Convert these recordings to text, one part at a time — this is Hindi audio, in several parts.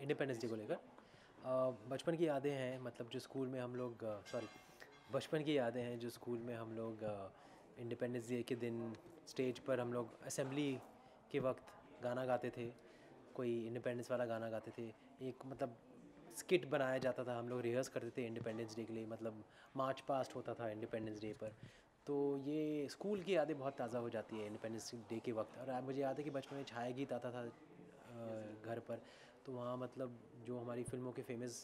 इंडिपेंडेंस डे को लेकर बचपन की यादें हैं, मतलब जो स्कूल में हम लोग बचपन की यादें हैं जो स्कूल में हम लोग इंडिपेंडेंस डे के दिन स्टेज पर हम लोग असेंबली के वक्त गाना गाते थे। कोई इंडिपेंडेंस वाला गाना गाते थे। एक मतलब स्किट बनाया जाता था, हम लोग रिहर्स करते थे इंडिपेंडेंस डे के लिए, मतलब मार्च पास्ट होता था इंडिपेंडेंस डे पर। तो ये स्कूल की यादें बहुत ताज़ा हो जाती है इंडिपेंडेंस डे के वक्त। और मुझे याद है कि बचपन में छाया गीत आता था घर पर। तो वहाँ मतलब जो हमारी फिल्मों के फेमस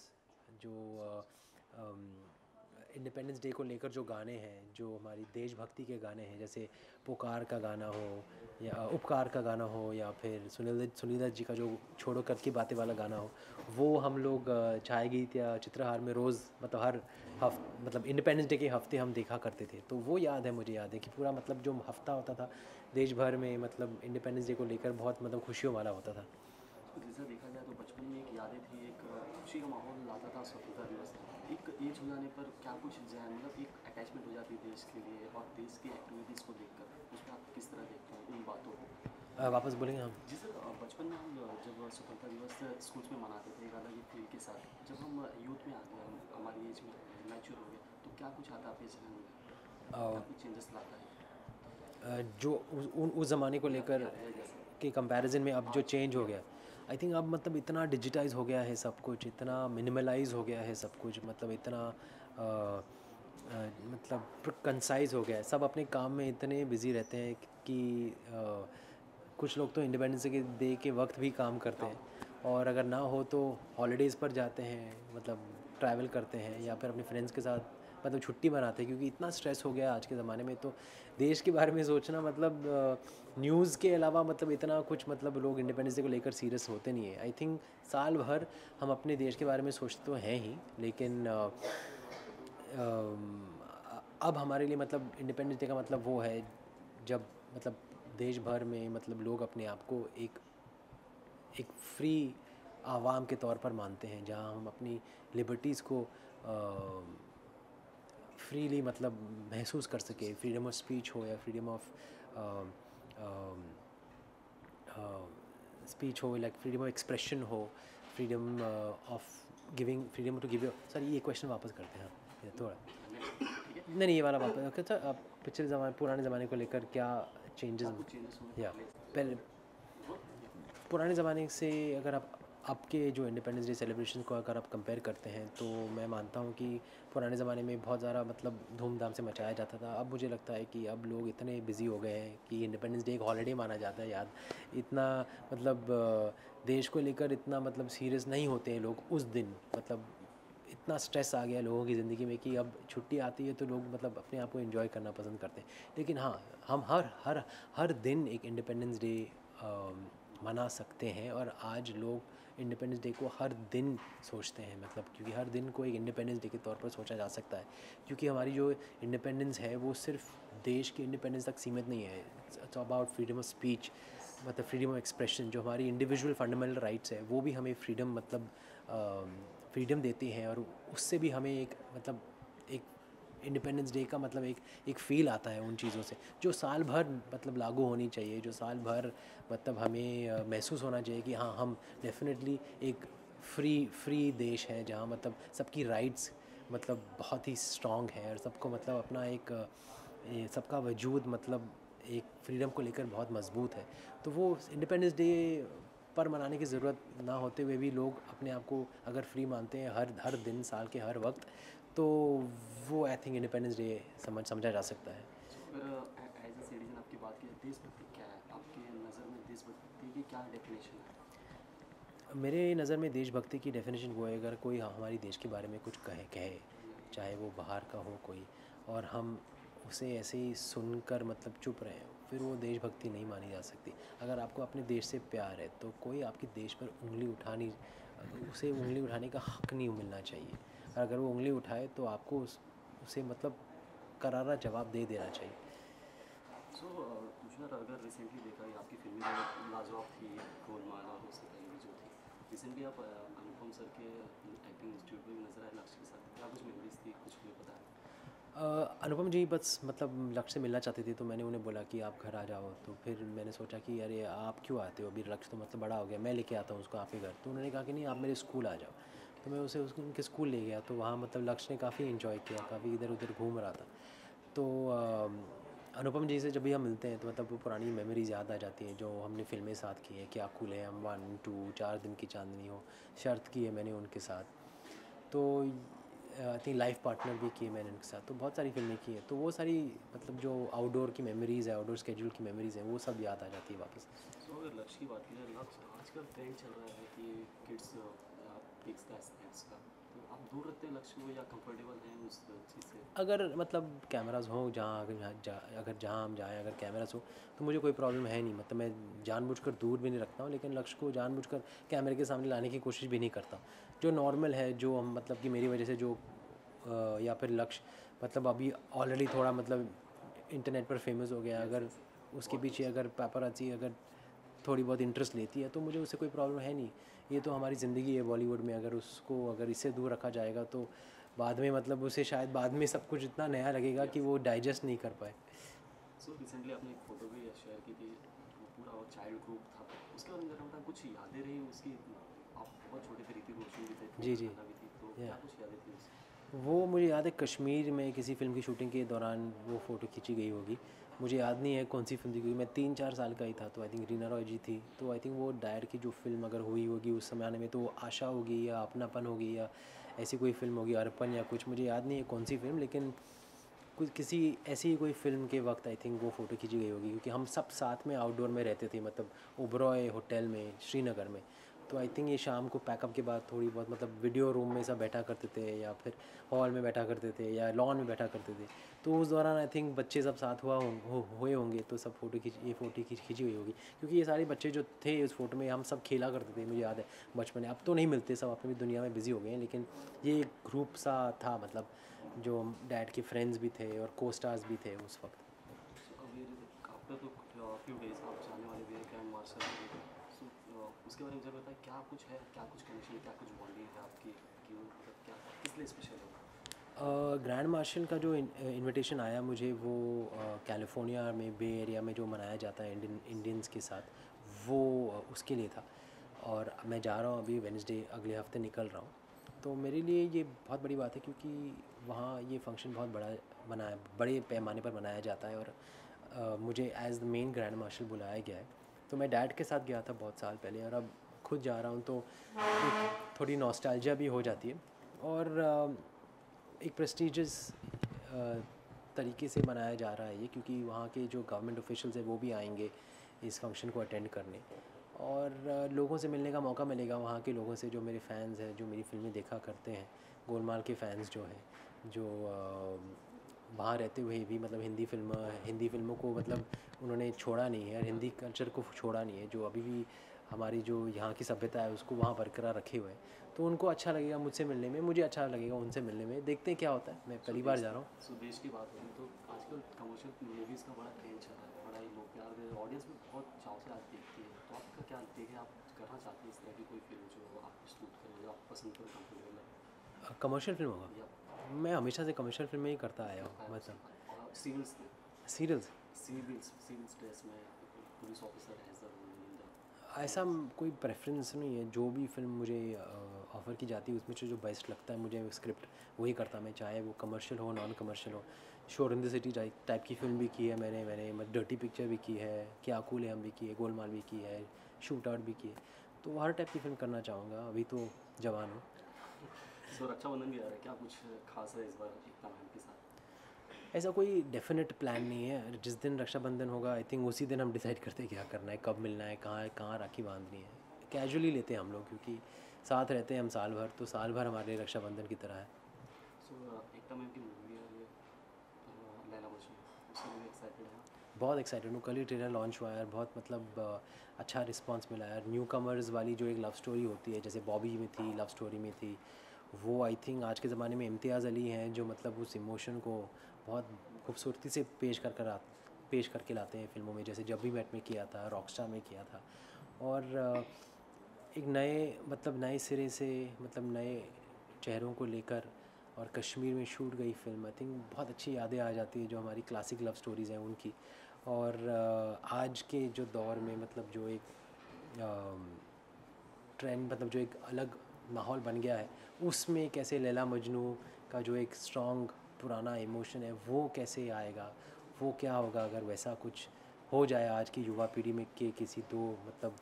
जो इंडिपेंडेंस डे को लेकर जो गाने हैं, जो हमारी देशभक्ति के गाने हैं, जैसे पुकार का गाना हो या उपकार का गाना हो, या फिर सुनील दत्त जी का जो छोड़ो कब की बातें वाला गाना हो, वो हम लोग छाया गीत या चित्रहार में रोज़ मतलब हर मतलब इंडिपेंडेंस डे के हफ्ते हम देखा करते थे। तो वो याद है, मुझे याद है कि पूरा मतलब जो हफ्ता होता था देश भर में, मतलब इंडिपेंडेंस डे को लेकर बहुत मतलब खुशियों वाला होता था। जैसा देखा जाए तो बचपन में एक यादें थी, एक खुशी का माहौल लाता था स्वतंत्रता दिवस। एक एज हो जाने पर क्या कुछ जहन मतलब एक अटैचमेंट हो जाती है देश के लिए और देश की एक्टिविटीज़ को देखकर, उसमें आप किस तरह देखते हैं इन बातों को? वापस बोलेंगे हम? जी सर, बचपन में हम जब स्वतंत्रता दिवस स्कूल्स में मनाते थे एक अलग ही फील के साथ, जब हम यूथ में आ गए, हम हमारी एज में मैच्योर हो गए, तो क्या कुछ आता है आपके जहन में, क्या कुछ चेंजेस लाता है? जो उस ज़माने को लेकर जैसे के कंपैरिजन में अब जो आज चेंज हो गया, आई थिंक अब मतलब इतना डिजिटाइज हो गया है सब कुछ, इतना मिनिमलाइज हो गया है सब कुछ, मतलब इतना मतलब कंसाइज हो गया है। सब अपने काम में इतने बिजी रहते हैं कि कुछ लोग तो इंडिपेंडेंस डे के वक्त भी काम करते हैं, और अगर ना हो तो हॉलीडेज़ पर जाते हैं, मतलब ट्रैवल करते हैं, या फिर अपने फ्रेंड्स के साथ मतलब छुट्टी मनाते हैं, क्योंकि इतना स्ट्रेस हो गया आज के ज़माने में। तो देश के बारे में सोचना मतलब न्यूज़ के अलावा मतलब इतना कुछ, मतलब लोग इंडिपेंडेंस डे को लेकर सीरियस होते नहीं है। आई थिंक साल भर हम अपने देश के बारे में सोचते तो हैं ही, लेकिन अब हमारे लिए मतलब इंडिपेंडेंस डे का मतलब वो है जब मतलब देश भर में मतलब लोग अपने आप को एक एक फ्री आवाम के तौर पर मानते हैं, जहां हम अपनी लिबर्टीज़ को फ्रीली मतलब महसूस कर सके। फ्रीडम ऑफ स्पीच हो या फ्रीडम ऑफ स्पीच हो, लाइक फ्रीडम ऑफ एक्सप्रेशन हो, freedom of giving, freedom to give your, sir ये क्वेश्चन वापस करते हैं आप ये थोड़ा। ठीक है, नहीं नहीं, ये वाला वापस ओके सर। आप पिछले ज़माने पुराने ज़माने को लेकर क्या क्या चेंजेस, कुछ चेंजेस हुए या पहले? पहले वो पुराने ज़माने से अगर आप आपके जो इंडिपेंडेंस डे सेलिब्रेशन को अगर आप कंपेयर करते हैं, तो मैं मानता हूँ कि पुराने ज़माने में बहुत ज़्यादा मतलब धूमधाम से मचाया जाता था। अब मुझे लगता है कि अब लोग इतने बिज़ी हो गए हैं कि इंडिपेंडेंस डे एक हॉलिडे माना जाता है, याद इतना मतलब देश को लेकर इतना मतलब सीरियस नहीं होते हैं लोग उस दिन। मतलब इतना स्ट्रेस आ गया लोगों की ज़िंदगी में कि अब छुट्टी आती है तो लोग मतलब अपने आप को एंजॉय करना पसंद करते हैं। लेकिन हाँ, हम हर हर हर दिन एक इंडिपेंडेंस डे मना सकते हैं, और आज लोग इंडिपेंडेंस डे को हर दिन सोचते हैं, मतलब क्योंकि हर दिन को एक इंडिपेंडेंस डे के तौर पर सोचा जा सकता है। क्योंकि हमारी जो इंडिपेंडेंस है वो सिर्फ देश के इंडिपेंडेंस तक सीमित नहीं है। It's about freedom of speech, मतलब फ्रीडम ऑफ एक्सप्रेशन। जो हमारी इंडिविजुअल फंडामेंटल राइट्स है वो भी हमें फ्रीडम मतलब फ्रीडम देती हैं, और उससे भी हमें एक मतलब एक इंडिपेंडेंस डे का मतलब एक फ़ील आता है उन चीज़ों से, जो साल भर मतलब लागू होनी चाहिए, जो साल भर मतलब हमें महसूस होना चाहिए कि हाँ, हम डेफिनेटली एक फ्री देश है, जहाँ मतलब सबकी राइट्स मतलब बहुत ही स्ट्रॉन्ग है, और सबको मतलब अपना एक सबका वजूद मतलब एक फ्रीडम को लेकर बहुत मजबूत है। तो वो इंडिपेंडेंस डे पर मनाने की ज़रूरत ना होते हुए भी लोग अपने आप को अगर फ्री मानते हैं हर हर दिन साल के हर वक्त, तो वो आई थिंक इंडिपेंडेंस डे समझा जा सकता है। सो अगर एज ए सिटीजन आपकी बात की जाए, देशभक्ति क्या है आपके नज़र में? देशभक्ति की क्या डेफिनेशन है? मेरे नज़र में देशभक्ति की डेफिनेशन वो है, अगर कोई हमारी देश के बारे में कुछ कहे कहे चाहे वो बाहर का हो कोई, और हम उसे ऐसे ही सुनकर मतलब चुप रहे, फिर वो देशभक्ति नहीं मानी जा सकती। अगर आपको अपने देश से प्यार है तो कोई आपके देश पर उसे उंगली उठाने का हक़ नहीं मिलना चाहिए। और अगर वो उंगली उठाए तो आपको उसे मतलब करारा जवाब दे देना चाहिए। सो तुषार, अगर रिसेंटली देखा है आपकी फिल्में जो लाजवाब थी, गोलमाल और उससे पहले भी जो थी, रिसेंटली आप अनुपम सर के एक्टिंग इंस्टीट्यूट में भी नजर आए लक्ष्य के साथ, क्या कुछ मेमोरीज थी, कुछ हमें पता है? अनुपम जी बस मतलब लक्ष्य से मिलना चाहते थे, तो मैंने उन्हें बोला कि आप घर आ जाओ। तो फिर मैंने सोचा कि अरे आप क्यों आते हो, अभी लक्ष्य तो मतलब बड़ा हो गया, मैं लेके आता हूँ उसको आपके घर। तो उन्होंने कहा कि नहीं आप मेरे स्कूल आ जाओ। तो मैं उसे उनके स्कूल ले गया, तो वहाँ मतलब लक्ष्य ने काफ़ी इन्जॉय किया, काफ़ी इधर उधर घूम रहा था। तो अनुपम जी से जब भी हम मिलते हैं तो मतलब वो पुरानी मेमोरीज़ याद आ जाती हैं, जो हमने फ़िल्में साथ की हैं, क्या कूल है हम, 1 2 4 दिन की चांदनी हो, शर्त की है मैंने उनके साथ। तो आई थिंक लाइफ पार्टनर भी किए मैंने उनके साथ, तो बहुत सारी फ़िल्में की हैं। तो वो सारी मतलब जो आउटडोर की मेमोरीज़ है, आउटडोर स्केड्यूल की मेमोरीज़ हैं, वो सब याद आ जाती है वापस। सो अगर लक्ष्य की बात करें, लक्ष्य आजकल ट्रेंड चल रहा है कि किड्स पिक्स का स्नैक्स का, तो आप दूर रखते हैं लक्ष्य को या कंफर्टेबल हैं उस चीज़ से? अगर मतलब कैमराज़ हों जहाँ, अगर जहाँ हम जाएँ, अगर कैमराज़ हो तो मुझे कोई प्रॉब्लम है नहीं। मतलब मैं जानबूझकर दूर भी नहीं रखता हूँ, लेकिन लक्ष्य को जानबूझकर कैमरे के सामने लाने की कोशिश भी नहीं करता। जो नॉर्मल है, जो हम मतलब कि मेरी वजह से जो या फिर लक्ष्य मतलब अभी ऑलरेडी थोड़ा मतलब इंटरनेट पर फेमस हो गया, यस अगर यस। उसके बहुत पीछे अच्छा। अगर पेपराज़ी अगर थोड़ी बहुत इंटरेस्ट लेती है, तो मुझे उससे कोई प्रॉब्लम है नहीं। ये तो हमारी ज़िंदगी है बॉलीवुड में, अगर उसको अगर इससे दूर रखा जाएगा तो बाद में मतलब उसे शायद बाद में सब कुछ इतना नया लगेगा कि यस। वो डाइजेस्ट नहीं कर पाए। सो रिसेंटली आपने एक फ़ोटो भी शेयर की थी, वो पूरा वो चाइल्ड ग्रुप था, उसके बारे में ज़रा बताएं, कुछ यादें रही उसकी? आप बहुत छोटे थे, ऋतिक रोशन भी थे, जी, खूब जी। खाना भी थी, तो या क्या कुछ यादें थी उसकी? वो मुझे याद है कश्मीर में किसी फ़िल्म की शूटिंग के दौरान वो फ़ोटो खींची गई होगी। मुझे याद नहीं है कौन सी फ़िल्म थी, क्योंकि मैं 3-4 साल का ही था। तो आई थिंक रीना रॉय जी थी। तो आई थिंक वो डैड की जो फ़िल्म अगर हुई होगी उस ज़माने में, तो वो आशा होगी या अपनापन होगी या ऐसी कोई फ़िल्म होगी, अर्पण या कुछ, मुझे याद नहीं है कौन सी फ़िल्म, लेकिन कुछ किसी ऐसी ही कोई फ़िल्म के वक्त आई थिंक वो फ़ोटो खींची गई होगी, क्योंकि हम सब साथ में आउटडोर में रहते थे, मतलब ओबरॉय होटल में श्रीनगर में। तो आई थिंक ये शाम को पैकअप के बाद थोड़ी बहुत मतलब वीडियो रूम में सब बैठा करते थे, या फिर हॉल में बैठा करते थे, या लॉन में बैठा करते थे। तो उस दौरान आई थिंक बच्चे सब साथ हुए होंगे, तो सब फ़ोटो खींची हुई होगी, क्योंकि ये सारे बच्चे जो थे उस फ़ोटो में हम सब खेला करते थे, मुझे याद है बचपन में। अब तो नहीं मिलते, सब अपनी दुनिया में बिज़ी हो गए हैं, लेकिन ये एक ग्रुप सा था, मतलब जो डैड के फ्रेंड्स भी थे और को स्टार्स भी थे उस वक्त। सो अभी आफ्टर तो फ्यू डेज आप जाने वाले भी हैं ग्रैंड मास्टर के, सो उसके बारे में ज़रा बताएं, क्या कुछ है, क्या कुछ कनेक्शन, क्या कुछ बॉन्डिंग है आपकी, कि मतलब क्या किस लिए स्पेशल होगा? ग्रैंड मार्शल का जो इनविटेशन आया मुझे, वो कैलिफोर्निया में बे एरिया में जो मनाया जाता है इंडियंस के साथ, वो उसके लिए था। और मैं जा रहा हूँ अभी वेडनेसडे, अगले हफ्ते निकल रहा हूँ। तो मेरे लिए ये बहुत बड़ी बात है, क्योंकि वहाँ ये फंक्शन बहुत बड़े पैमाने पर मनाया जाता है, और मुझे as the main grand marshal बुलाया गया है। तो मैं डैड के साथ गया था बहुत साल पहले, और अब खुद जा रहा हूँ, तो एक थोड़ी नॉस्टैल्जिया भी हो जाती है। और एक प्रेस्टीजियस तरीके से मनाया जा रहा है ये, क्योंकि वहाँ के जो गवर्नमेंट ऑफिशियल्स हैं वो भी आएंगे इस फंक्शन को अटेंड करने, और लोगों से मिलने का मौका मिलेगा, वहाँ के लोगों से जो मेरे फ़ैन्स हैं, जो मेरी फ़िल्में देखा करते हैं, गोलमाल के फ़ैन्स जो हैं, जो वहाँ रहते हुए भी मतलब हिंदी फ़िल्मों को मतलब उन्होंने छोड़ा नहीं है, और हिंदी कल्चर को छोड़ा नहीं है, जो अभी भी हमारी जो यहाँ की सभ्यता है उसको वहाँ बरकरार रखे हुए हैं। तो उनको अच्छा लगेगा मुझसे मिलने में, मुझे अच्छा लगेगा उनसे मिलने में। देखते हैं क्या होता है, मैं सो पहली बार देश जा रहा हूँ। सो देश की बात होगी तो आजकल कमर्शियल मूवीज़ का बड़ा ट्रेंड चल रहा है, बड़ा ही लोग प्यार दे, ऑडियंस भी बहुत चाव से आज देखती है, तो आपका क्या टेक है, आप करना चाहते हैं इस तरह की कोई फिल्म जो आप शूट करें, जो आप पसंद करें, कंफर्टेबल कमर्शियल फ़िल्म होगा। है या मैं हमेशा से कमर्शियल फ़िल्में ही करता आया करता है हूँ, उसके मतलब बाद? और सीरियल्स में, सीरियल्स। सिविल्स ड्रेस में police officer has the role in the ऐसा सीरीज। कोई प्रेफरेंस नहीं है, जो भी फ़िल्म मुझे ऑफ़र की जाती है उसमें से जो बेस्ट लगता है मुझे स्क्रिप्ट, वही करता मैं, चाहे वो कमर्शियल हो नॉन कमर्शियल हो। शोर इन द सिटी टाइप की फ़िल्म भी की है मैंने डर्टी पिक्चर भी की है, क्या कूल है हम भी की है, गोलमाल भी की है, शूट आउट भी की है। तो हर टाइप की फ़िल्म करना चाहूँगा, अभी तो जवान हूँ। सो रक्षाबंधन भी आ रहा है, क्या कुछ खास है इस बार एकता मैम के साथ? ऐसा कोई डेफिनेट प्लान नहीं है, जिस दिन रक्षाबंधन होगा आई थिंक उसी दिन हम डिसाइड करते हैं क्या करना है, कब मिलना है, कहाँ राखी बांधनी है। कैजुअली लेते हैं हम लोग, क्योंकि साथ रहते हैं हम साल भर, तो साल भर हमारे लिए रक्षाबंधन की तरह है। सो एकता मैम की मूवी है ये, लैला मजनू, उसके लिए एक्साइटेड है? बहुत एक्साइटेड हूँ, कल ही ट्रेलर लॉन्च हुआ है, और बहुत मतलब अच्छा रिस्पांस मिला है। न्यू कमर्स वाली जो एक लव स्टोरी होती है, जैसे बॉबी में थी, लव स्टोरी में थी, वो आई थिंक आज के ज़माने में इम्तियाज़ अली हैं, जो मतलब उस इमोशन को बहुत खूबसूरती से पेश करके लाते हैं फ़िल्मों में, जैसे जब वी मेट में किया था, रॉकस्टार में किया था। और एक नए मतलब नए सिरे से, मतलब नए चेहरों को लेकर और कश्मीर में शूट गई फ़िल्म। आई थिंक बहुत अच्छी यादें आ जाती है जो हमारी क्लासिक लव स्टोरीज़ हैं उनकी। और आज के जो दौर में मतलब जो एक ट्रेंड, मतलब जो एक अलग माहौल बन गया है, उसमें कैसे लैला मजनू का जो एक स्ट्रॉन्ग पुराना इमोशन है वो कैसे आएगा, वो क्या होगा अगर वैसा कुछ हो जाए आज की युवा पीढ़ी में के किसी दो मतलब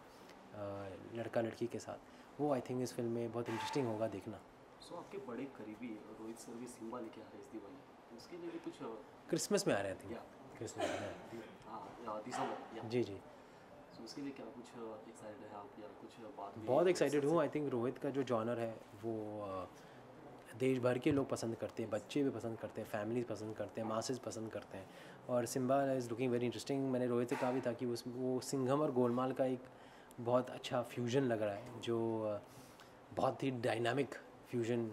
लड़का लड़की के साथ, वो आई थिंक इस फिल्म में बहुत इंटरेस्टिंग होगा देखना। सो आपके बड़े करीबी रोहित सर भी सिम्बा लेके आ रहे हैं इस दिवाली, उसके लिए भी कुछ क्रिसमस में आ रहे हैं, आई या थिंक क्रिसमस में। हाँ दिसंबर या जी जी, सो उसके लिए क्या कुछ एक्साइटेड है आप या कुछ बात हुई बहुत रोहित सर एक्साइटेड से? हूँ। आई थिंक रोहित का जो जॉनर है वो देश भर के लोग पसंद करते हैं, बच्चे भी पसंद करते हैं, फैमिलीज पसंद करते हैं, मासेस पसंद करते हैं। और Simmba is looking very interesting. मैंने रोहित से कहा भी था कि वो सिंघम और गोलमाल का एक बहुत अच्छा फ्यूजन लग रहा है, जो बहुत ही डायनामिक फ्यूजन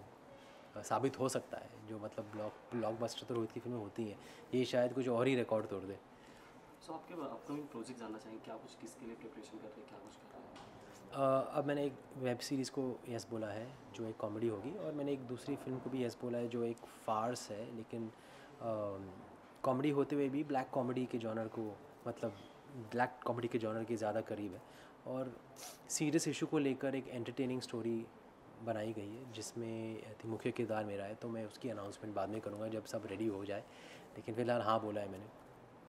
साबित हो सकता है, जो मतलब ब्लॉकबस्टर तो रोहित की फिल्में होती हैं, ये शायद कुछ और ही रिकॉर्ड तोड़ दे। सो आपके अपकमिंग प्रोजेक्ट जानना चाहेंगे, क्या कुछ किसके लिए प्रिपरेशन कर रहे हैं, क्या कुछ कर रहे हैं? अब मैंने एक वेब सीरीज़ को यस बोला है जो एक कॉमेडी होगी, और मैंने एक दूसरी फिल्म को भी यस बोला है जो एक फार्स है, लेकिन कॉमेडी होते हुए भी ब्लैक कॉमेडी के जॉनर को, मतलब ब्लैक कॉमेडी के जॉनर के ज़्यादा करीब है, और सीरियस इशू को लेकर एक एंटरटेनिंग स्टोरी बनाई गई है जिसमें आई थिंक मुख्य किरदार मेरा है। तो मैं उसकी अनाउंसमेंट बाद में करूँगा जब सब रेडी हो जाए, लेकिन फ़िलहाल हाँ बोला है मैंने।